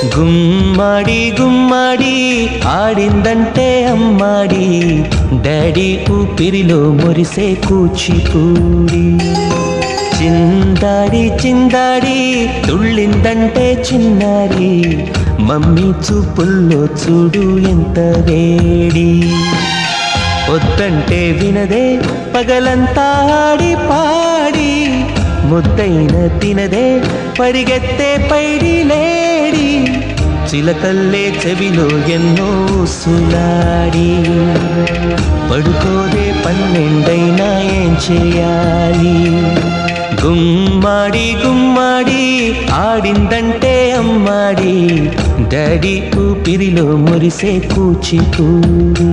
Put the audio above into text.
గుమ్మడి గుమ్మడి ఆడిందంటే అమ్మాడి, daddy ఊపిరిలో మురిసే కూచిపూడి. చిందాడి చిందాడి తుళ్ళిందంటే చిన్నారి, మమ్మీ చూపుల్లో చూడు ఎంత వేడి. వద్దంటే వినదే పగలంతా ఆడి పాడి, ముద్దైన తినదే పరిగెత్తే పైడి లేడి. చిలకల్లే చెవిలో ఎన్నో సులాడి, పడుకోదే పన్నెండైనా ఏం చేయాలి. గుమ్మాడి గుమ్మాడి ఆడిందంటే అమ్మాడి, డాడీ ఊపిరిలో మురిసే కూచిపూడి.